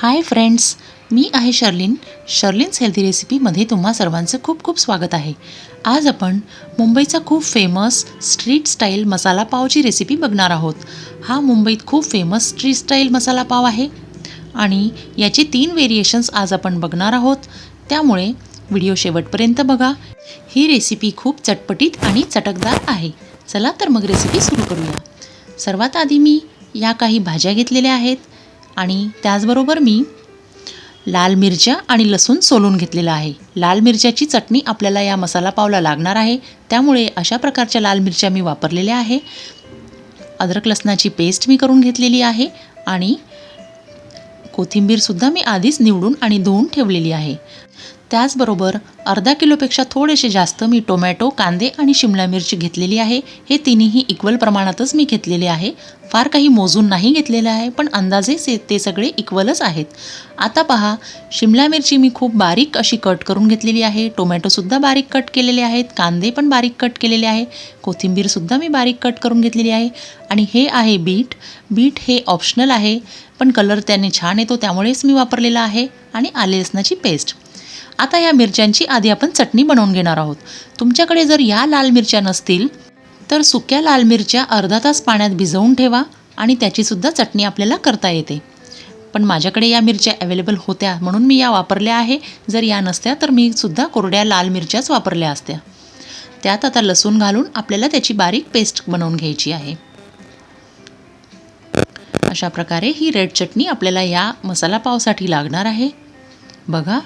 Hi friends, मी आहे शर्लिन्स healthy रेसिपीमध्ये तुम्हा सर्वांचं खूप खूप स्वागत आहे. आज आपण मुंबईचा खूप फेमस स्ट्रीट स्टाईल मसाला पावची रेसिपी बघणार आहोत. हा मुंबईत खूप फेमस स्ट्रीट स्टाईल मसाला पाव आहे आणि याचे 3 व्हेरिएशन्स आज आपण बघणार आहोत. त्यामुळे व्हिडिओ शेवटपर्यंत बघा. ही रेसिपी खूप चटपटीत आणि चटकदार आहे. चला तर मग रेसिपी सुरू करूया. सर्वात आधी मी या काही भाज्या घेतलेल्या आहेत आणि त्याचबरोबर मी लाल मिरच्या आणि लसूण सोलून घेतलेला आहे. लाल मिरच्याची चटणी आपल्याला या मसाला पावला लागणार आहे, त्यामुळे अशा प्रकारच्या लाल मिरच्या मी वापरलेल्या आहे. अद्रक लसणाची पेस्ट मी करून घेतलेली आहे आणि कोथिंबीरसुद्धा मी आधीच निवडून आणि धुवून ठेवलेली आहे. त्याचबरोबर अर्धा किलोपेक्षा थोडेसे जास्त मी टोमॅटो, कांदे आणि शिमला मिरची घेतलेली आहे. हे तिन्ही इक्वल प्रमाणातच मी घेतलेले आहे. फार काही मोजून नाही घेतलेलं आहे, पण अंदाजे ते सगळे इक्वलच आहेत. आता पहा, शिमला मिरची मी खूप बारीक अशी कट करून घेतलेली आहे. टोमॅटोसुद्धा बारीक कट केलेले आहेत. कांदे पण बारीक कट केलेले आहे. कोथिंबीरसुद्धा मी बारीक कट करून घेतलेली आहे. आणि हे आहे बीट. बीट हे ऑप्शनल आहे, पण कलर त्याने छान येतो त्यामुळेच मी वापरलेला आहे. आणि आले लसणाची पेस्ट. आता या मिरच्यांची आधी आपण चटणी बनवून घेणार आहोत. तुमच्याकडे जर या लाल मिरच्या नसतील तर सुक्या लाल मिरच्या अर्धा तास पाण्यात भिजवून ठेवा आणि त्याचीसुद्धा चटणी आपल्याला करता येते. पण माझ्याकडे या मिरच्या अवेलेबल होत्या म्हणून मी या वापरल्या आहे. जर या नसत्या तर मी सुद्धा कोरड्या लाल मिरच्याच वापरल्या असत्या. त्यात आता लसूण घालून आपल्याला त्याची बारीक पेस्ट बनवून घ्यायची आहे. अशा प्रकारे ही रेड चटणी आपल्याला या मसाला पावसाठी लागणार आहे. बघा,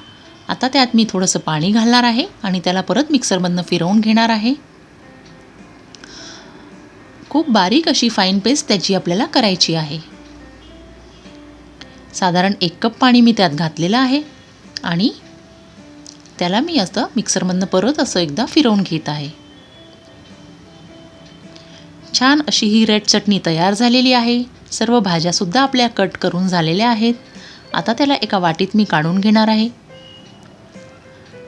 आता त्यात मी थोडंसं पाणी घालणार आहे आणि त्याला परत मिक्सरमधनं फिरवून घेणार आहे. खूप बारीक अशी फाईन पेस्ट त्याची आपल्याला करायची आहे. साधारण 1 कप पाणी मी त्यात घातलेलं आहे आणि त्याला मी असं मिक्सरमधनं परत असं एकदा फिरवून घेत आहे. छान अशी ही रेड चटणी तयार झालेली आहे. सर्व भाज्यासुद्धा आपल्या कट करून झालेल्या आहेत. आता त्याला एका वाटीत मी काढून घेणार आहे.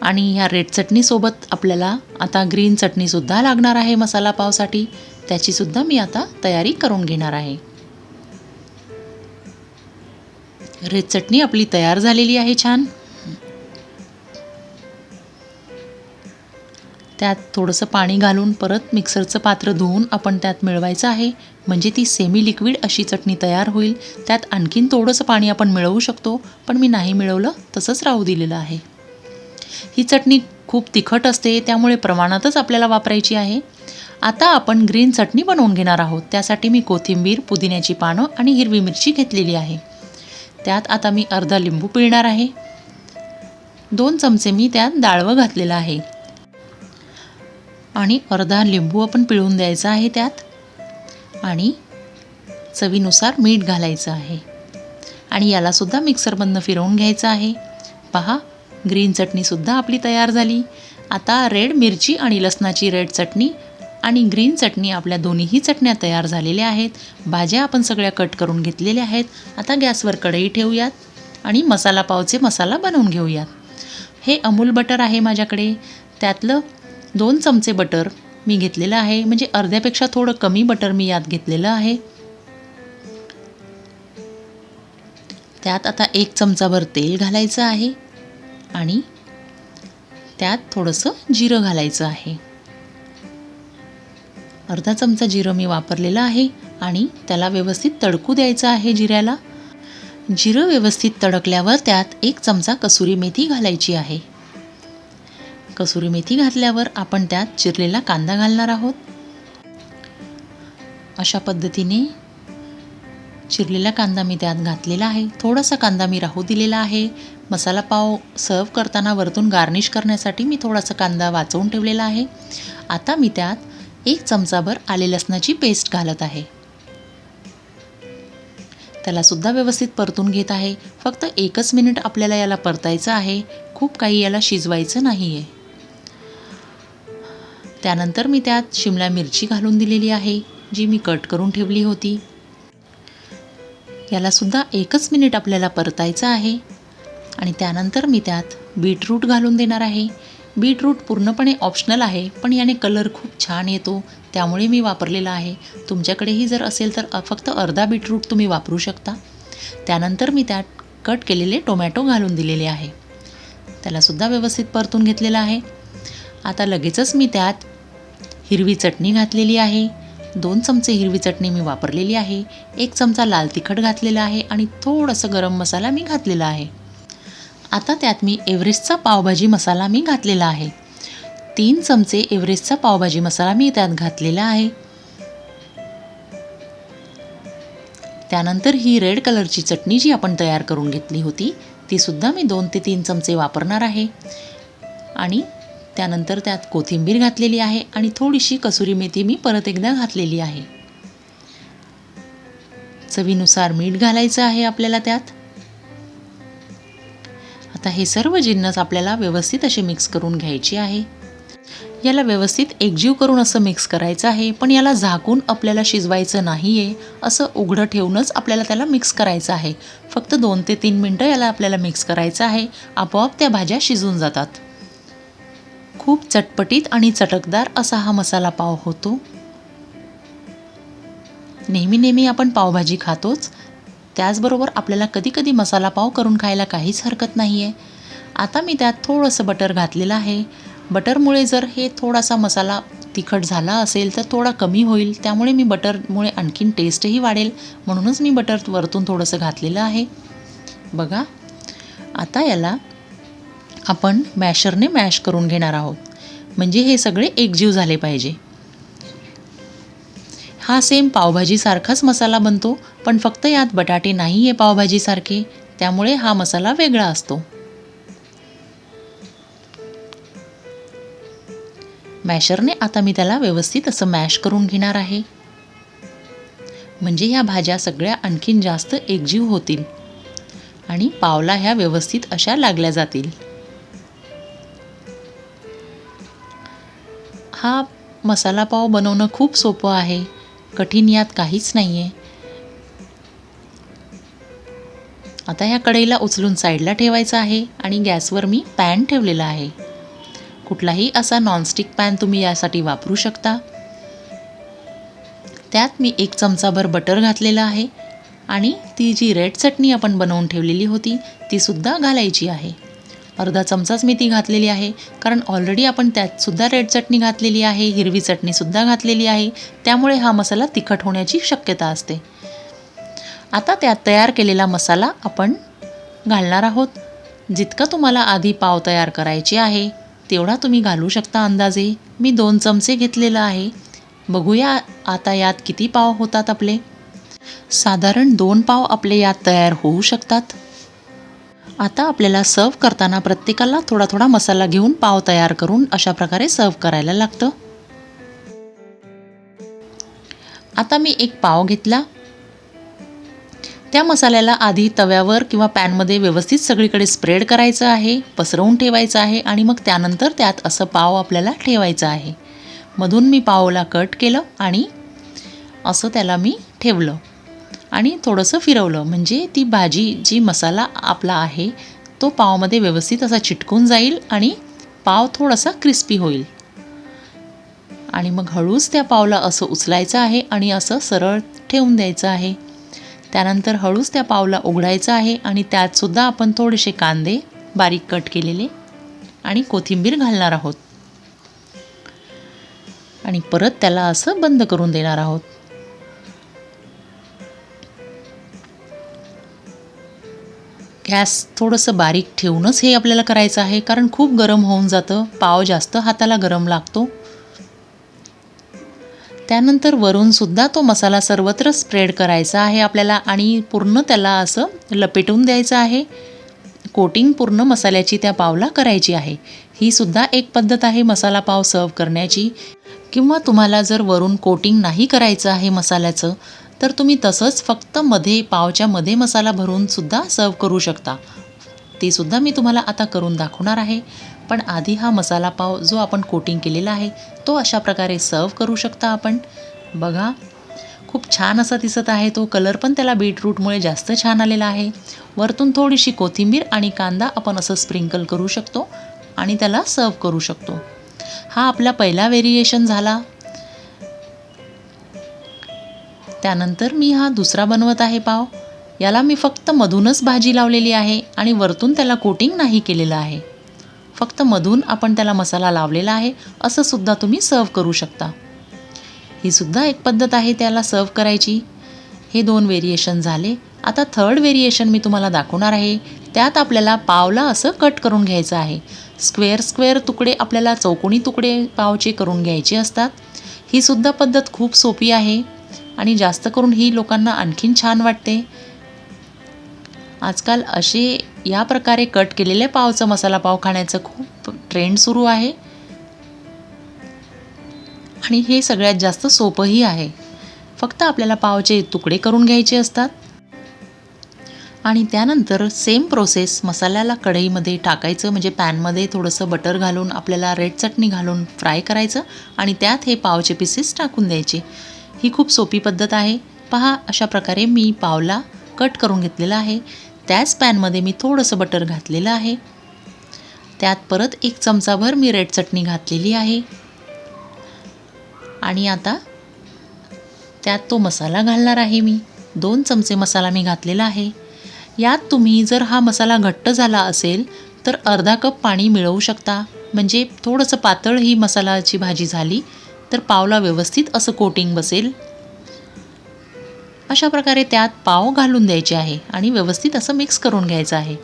आणि ह्या रेड चटणीसोबत आपल्याला आता ग्रीन चटणीसुद्धा लागणार आहे मसाला पावसाठी. त्याचीसुद्धा मी आता तयारी करून घेणार आहे. रेड चटणी आपली तयार झालेली आहे छान. त्यात थोडंसं पाणी घालून परत मिक्सरचं पात्र धुवून आपण त्यात मिळवायचं आहे, म्हणजे ती सेमी लिक्विड अशी चटणी तयार होईल. त्यात आणखीन थोडंसं पाणी आपण मिळवू शकतो, पण मी नाही मिळवलं, तसंच राहू दिलेलं आहे. ही चटणी खूप तिखट असते, त्यामुळे प्रमाणातच आपल्याला वापरायची आहे. आता आपण ग्रीन चटणी बनवून घेणार आहोत. त्यासाठी मी कोथिंबीर, पुदिन्याची पानं आणि हिरवी मिरची घेतलेली आहे. त्यात आता मी अर्धा लिंबू पिळणार आहे. 2 चमचे मी त्यात डाळवं घातलेलं आहे आणि अर्धा लिंबू आपण पिळून द्यायचा आहे त्यात. आणि चवीनुसार मीठ घालायचं आहे आणि यालासुद्धा मिक्सरमधनं फिरवून घ्यायचं आहे. पहा, ग्रीन चटणीसुद्धा आपली तयार झाली. आता रेड मिरची आणि लसणाची रेड चटणी आणि ग्रीन चटणी आपल्या दोन्हीही चटण्या तयार झालेल्या आहेत. भाज्या आपण सगळ्या कट करून घेतलेल्या आहेत. आता गॅसवर कढई ठेवूयात आणि मसाला पावचे मसाला बनवून घेऊयात. हे अमूल बटर आहे माझ्याकडे. त्यातलं 2 चमचे बटर मी घेतलेलं आहे, म्हणजे अर्ध्यापेक्षा थोडं कमी बटर मी यात घेतलेलं आहे. त्यात आता 1 चमचाभर तेल घालायचं आहे आणि त्यात थोडंसं जिरं घालायचं आहे. अर्धा चमचा जिरं मी वापरलेलं आहे आणि त्याला व्यवस्थित तडकू द्यायचं आहे जिऱ्याला. जिरं व्यवस्थित तडकल्यावर त्यात 1 चमचा कसुरी मेथी घालायची आहे. कसुरी मेथी घातल्यावर आपण त्यात चिरलेला कांदा घालणार आहोत. अशा पद्धतीने चिरलेला कांदा मी त्यात घातलेला आहे. थोडासा कांदा मी राहू दिलेला आहे. मसाला पाव सर्व करताना वरतून गार्निश करण्यासाठी मी थोडासा कांदा वाचवून ठेवलेला आहे. आता मी त्यात 1 चमचाभर आले लसणाची पेस्ट घालत आहे. त्यालासुद्धा व्यवस्थित परतून घेत आहे. फक्त 1च मिनिट आपल्याला याला परतायचं आहे. खूप काही याला शिजवायचं नाही आहे. त्यानंतर मी त्यात शिमला मिरची घालून दिलेली आहे, जी मी कट करून ठेवली होती. यालासुद्धा 1च मिनिट आपल्याला परतायचं आहे. आणि त्यानंतर मी त्यात बीटरूट घालून देणार आहे. बीटरूट पूर्णपणे ऑप्शनल आहे, पण याने कलर खूप छान येतो, त्यामुळे मी वापरलेला आहे. तुमच्याकडेही जर असेल तर फक्त अर्धा बीटरूट तुम्ही वापरू शकता. त्यानंतर मी त्यात कट केलेले टोमॅटो घालून दिलेले आहे. त्यालासुद्धा व्यवस्थित परतून घेतलेलं आहे. आता लगेचच मी त्यात हिरवी चटणी घातलेली आहे. 2 चमचे हिरवी चटणी मी वापरलेली आहे. 1 चमचा लाल तिखट घातलेला आहे आणि थोडंसं गरम मसाला मी घातलेला आहे. आता त्यात मी एव्हरेस्टचा पावभाजी मसाला मी घातलेला आहे. 3 चमचे एव्हरेस्टचा पावभाजी मसाला मी त्यात घातलेला आहे. त्यानंतर ही रेड कलरची चटणी जी आपण तयार करून घेतली होती ती सुद्धा मी 2 ते 3 चमचे वापरणार आहे. आणि त्यानंतर त्यात कोथिंबीर घातलेली आहे आणि थोडीशी कसुरी मेथी मी परत एकदा घातलेली आहे. चवीनुसार मीठ घालायचं आहे आपल्याला त्यात. आता हे सर्व जिन्नस आपल्याला व्यवस्थित असे मिक्स करून घ्यायचे आहे. याला व्यवस्थित एकजीव करून असं मिक्स करायचं आहे. पण याला झाकून आपल्याला शिजवायचं नाही आहे. असं उघडं ठेवूनच आपल्याला त्याला मिक्स करायचं आहे. फक्त 2 ते 3 मिनटं याला आपल्याला मिक्स करायचं आहे. आपोआप त्या भाज्या शिजून जातात. खूप चटपटीत आणि चटकदार असा हा मसाला पाव होतो. नेहमी आपण पावभाजी खातोच, त्याचबरोबर आपल्याला कधी मसाला पाव करून खायला काहीच हरकत नाही आहे. आता मी त्यात थोडंसं बटर घातलेलं आहे. बटरमुळे जर हे थोडासा मसाला तिखट झाला असेल तर थोडा कमी होईल. त्यामुळे मी बटरमुळे आणखीन टेस्टही वाढेल म्हणूनच मी बटर वरतून थोडंसं घातलेलं आहे. बघा, आता याला आपण मॅशरने मॅश करून घेणार आहोत. म्हणजे हे सगळे एकजीव झाले पाहिजे. हा सेम पावभाजीसारखाच मसाला बनतो, पण फक्त यात बटाटे नाही आहे पावभाजीसारखे, त्यामुळे हा मसाला वेगळा असतो. मॅशरने आता मी त्याला व्यवस्थित असं मॅश करून घेणार आहे. म्हणजे ह्या भाज्या सगळ्या आणखीन जास्त एकजीव होतील आणि पावला ह्या व्यवस्थित अशा लागल्या जातील. हा मसाला पाव बनवणं खूप सोपं आहे. कठीण यात काहीच नाही आहे. आता ह्या कढईला उचलून साईडला ठेवायचं आहे आणि गॅसवर मी पॅन ठेवलेला आहे. कुठलाही असा नॉनस्टिक पॅन तुम्ही यासाठी वापरू शकता. त्यात मी 1 चमचाभर बटर घातलेलं आहे आणि ती जी रेड चटणी आपण बनवून ठेवलेली होती ती सुद्धा घालायची आहे. अर्धा चमचाच मी ती घातलेली आहे, कारण ऑलरेडी आपण त्यात सुद्धा रेड चटणी घातलेली आहे, हिरवी चटणीसुद्धा घातलेली आहे. त्यामुळे हा मसाला तिखट होण्याची शक्यता असते. आता त्यात तयार केलेला मसाला आपण घालणार आहोत. जितका तुम्हाला आधी पाव तयार करायचे आहे तेवढा तुम्ही घालू शकता अंदाजे. मी 2 चमचे घेतलेला आहे. बघूया आता यात किती पाव होतात आपले. साधारण 2 पाव आपले यात तयार होऊ शकतात. आता आपल्याला सर्व करताना प्रत्येकाला थोडा मसाला घेऊन पाव तयार करून अशा प्रकारे सर्व करायला लागतं. आता मी एक पाव घेतला. त्या मसाल्याला आधी तव्यावर किंवा पॅनमध्ये व्यवस्थित सगळीकडे स्प्रेड करायचं आहे, पसरवून ठेवायचं आहे आणि मग त्यानंतर त्यात असं पाव आपल्याला ठेवायचं आहे. मधून मी पावला कट केलं आणि असं त्याला मी ठेवलं आणि थोडंसं फिरवलं. म्हणजे ती भाजी जी मसाला आपला आहे तो पावमध्ये व्यवस्थित असा चिटकून जाईल आणि पाव थोडासा क्रिस्पी होईल. आणि मग हळूच त्या पावला असं उचलायचं आहे आणि असं सरळ ठेवून द्यायचं आहे. त्यानंतर हळूच त्या पावला उघडायचं आहे आणि त्यातसुद्धा आपण थोडेसे कांदे बारीक कट केलेले आणि कोथिंबीर घालणार आहोत आणि परत त्याला असं बंद करून देणार आहोत. गॅस थोडंसं बारीक ठेवूनच हे आपल्याला करायचं आहे, कारण खूप गरम होऊन जातं. पाव जास्त हाताला गरम लागतो. त्यानंतर वरूनसुद्धा तो मसाला सर्वत्र स्प्रेड करायचा आहे आपल्याला आणि पूर्ण त्याला असं लपेटून द्यायचं आहे. कोटिंग पूर्ण मसाल्याची त्या पावला करायची आहे. ही सुद्धा एक पद्धत आहे मसाला पाव सर्व करण्याची. किंवा तुम्हाला जर वरून कोटिंग नाही करायचं आहे मसाल्याचं तर तुम्ही तसंच फक्त मध्ये पावच्या मध्ये मसाला भरून सुद्धा सर्व करू शकता. ते सुद्धा मी तुम्हाला आता करून दाखवणार आहे. पण आधी हा मसाला पाव जो आपण कोटिंग केलेला आहे तो अशा प्रकारे सर्व करू शकता आपण. बघा, खूप छान असा दिसत आहे तो. कलर पण त्याला बीटरूटमुळे जास्त छान आलेला आहे. वरतून थोडीशी कोथिंबीर आणि कांदा आपण असं स्प्रिंकल करू शकतो आणि त्याला सर्व करू शकतो. हा आपला पहिला व्हेरिएशन झाला. त्यानंतर मी हा दुसरा बनवत आहे पाव. याला मी फक्त मधूनच भाजी लावलेली आहे आणि वरतून त्याला कोटिंग नाही केलेलं आहे. फक्त मधून आपण त्याला मसाला लावलेला आहे. असं सुद्धा तुम्ही सर्व करू शकता. ही सुद्धा एक पद्धत आहे त्याला सर्व करायची. हे 2 व्हेरिएशन झाले. आता थर्ड व्हेरिएशन मी तुम्हाला दाखवणार आहे. त्यात आपल्याला पावला असं कट करून घ्यायचं आहे. स्क्वेअर तुकडे आपल्याला चौकोनी तुकडे पावचे करून घ्यायचे असतात. ही सुद्धा पद्धत खूप सोपी आहे आणि जास्त करून ही लोकांना आणखीन छान वाटते. आजकाल असे या प्रकारे कट केलेले पावचं मसाला पाव खाण्याचं खूप ट्रेंड सुरू आहे आणि हे सगळ्यात जास्त सोपंही आहे. फक्त आपल्याला पावचे तुकडे करून घ्यायचे असतात आणि त्यानंतर सेम प्रोसेस मसाल्याला कढईमध्ये टाकायचं, म्हणजे पॅनमध्ये थोडंसं बटर घालून आपल्याला रेड चटणी घालून फ्राय करायचं आणि त्यात हे पावचे पीसेस टाकून द्यायचे. ही खूप सोपी पद्धत आहे. पहा, अशा प्रकारे मी पावला कट करून घेतलेला आहे. त्याच पॅनमध्ये मी थोडंसं बटर घातलेलं आहे. त्यात परत 1 चमचाभर मी रेड चटणी घातलेली आहे आणि आता त्यात तो मसाला घालणार आहे मी. 2 चमचे मसाला मी घातलेला आहे. यात तुम्ही जर हा मसाला घट्ट झाला असेल तर अर्धा कप पाणी मिळवू शकता. म्हणजे थोडंसं पातळ ही मसाल्याची भाजी झाली तर पावला व्यवस्थित असं कोटिंग बसेल. अशा प्रकारे त्यात पाव घालून द्यायचे आहे आणि व्यवस्थित असं मिक्स करून घ्यायचं आहे.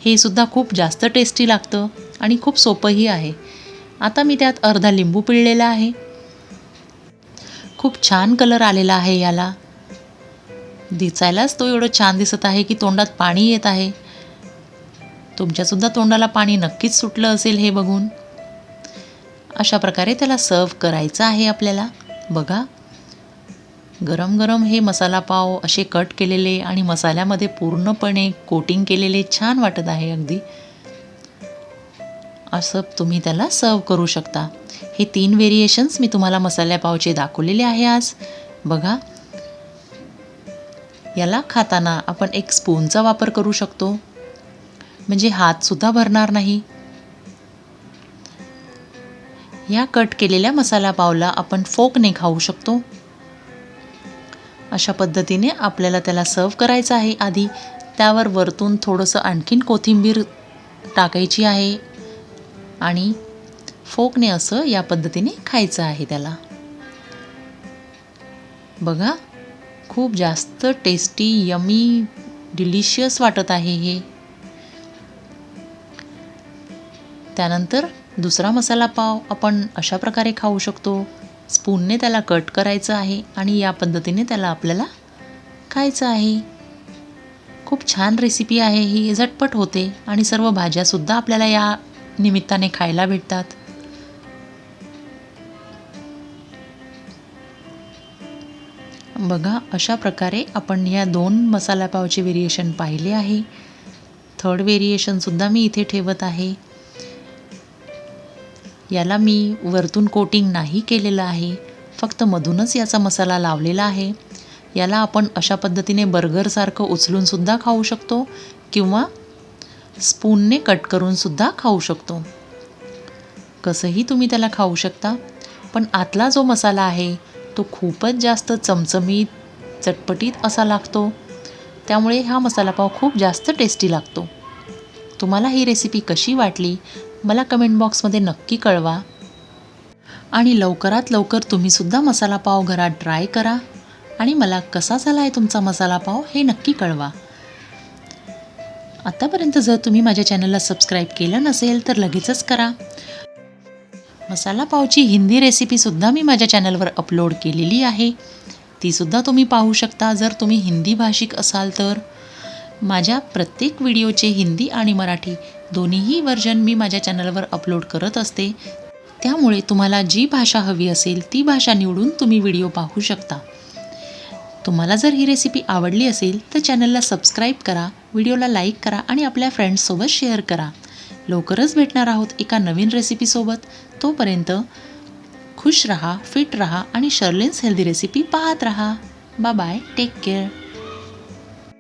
हे सुद्धा खूप जास्त टेस्टी लागतं आणि खूप सोपंही आहे. आता मी त्यात अर्धा लिंबू पिळलेला आहे. खूप छान कलर आलेला आहे याला. दिसायलाच तो एवढं छान दिसत आहे की तोंडात पाणी येत आहे. तुमच्यासुद्धा तोंडाला पाणी नक्कीच सुटलं असेल हे बघून. अशा प्रकारे त्याला सर्व करायचं आहे आपल्याला. बघा, गरम गरम हे मसाला पाव असे कट केलेले आणि मसाल्यामध्ये पूर्णपणे कोटिंग केलेले छान वाटत आहे अगदी. असं तुम्ही त्याला सर्व करू शकता. हे 3 व्हेरिएशन्स मी तुम्हाला मसाला पावचे दाखवलेले आहे आज. बघा, याला खाताना आपण 1 स्पूनचा वापर करू शकतो, म्हणजे हातसुद्धा भरणार नाही. या कट केलेल्या मसाला पावला आपण फोकने खाऊ शकतो. अशा पद्धतीने आपल्याला त्याला सर्व करायचं आहे. आधी त्यावर वरतून थोडंसं आणखीन कोथिंबीर टाकायची आहे आणि फोकने असं या पद्धतीने खायचं आहे त्याला. बघा, खूप जास्त टेस्टी, यमी, डिलिशियस वाटत आहे हे. त्यानंतर दुसरा मसाला पाव आपण अशा प्रकारे खाऊ शकतो. स्पूनने त्याला कट करायचं आहे आणि या पद्धतीने त्याला आपल्याला खायचं आहे. खूप छान रेसिपी आहे ही. झटपट होते आणि सर्व भाज्यासुद्धा आपल्याला या निमित्ताने खायला भेटतात. बघा, अशा प्रकारे आपण या 2 मसाला पावचे व्हेरिएशन पाहिले आहे. थर्ड व्हेरिएशनसुद्धा मी इथे ठेवत आहे. याला मी वरतून कोटिंग नाही केलेलं आहे, फक्त मधूनच याचा मसाला लावलेला आहे. याला आपण अशा पद्धतीने बर्गरसारखं उचलूनसुद्धा खाऊ शकतो किंवा स्पूनने कट करूनसुद्धा खाऊ शकतो. कसंही तुम्ही त्याला खाऊ शकता. पण आतला जो मसाला आहे तो खूपच जास्त चमचमीत, चटपटीत असा लागतो. त्यामुळे हा मसाला पाव खूप जास्त टेस्टी लागतो. तुम्हाला ही रेसिपी कशी वाटली मला कमेंट बॉक्समध्ये नक्की कळवा आणि लवकरात लवकर तुम्हीसुद्धा मसाला पाव घरात ट्राय करा आणि मला कसा झाला आहे तुमचा मसाला पाव हे नक्की कळवा. आतापर्यंत जर तुम्ही माझ्या चॅनलला सबस्क्राईब केलं नसेल तर लगेचच करा. मसाला पावची हिंदी रेसिपीसुद्धा मी माझ्या चॅनलवर अपलोड केलेली आहे. तीसुद्धा तुम्ही पाहू शकता जर तुम्ही हिंदी भाषिक असाल तर. माझ्या प्रत्येक व्हिडिओचे हिंदी आणि मराठी दोन्हीही व्हर्जन मी माझ्या चॅनलवर अपलोड करत असते. त्यामुळे तुम्हाला जी भाषा हवी असेल ती भाषा निवडून तुम्ही व्हिडिओ पाहू शकता. तुम्हाला जर ही रेसिपी आवडली असेल तर चॅनलला सबस्क्राईब करा, व्हिडिओला लाईक करा आणि आपल्या फ्रेंड्ससोबत शेअर करा. लवकरच भेटणार आहोत एका नवीन रेसिपीसोबत. तोपर्यंत खुश रहा, फिट रहा आणि शर्लिन्स हेल्दी रेसिपी पाहत रहा. Bye bye, take care.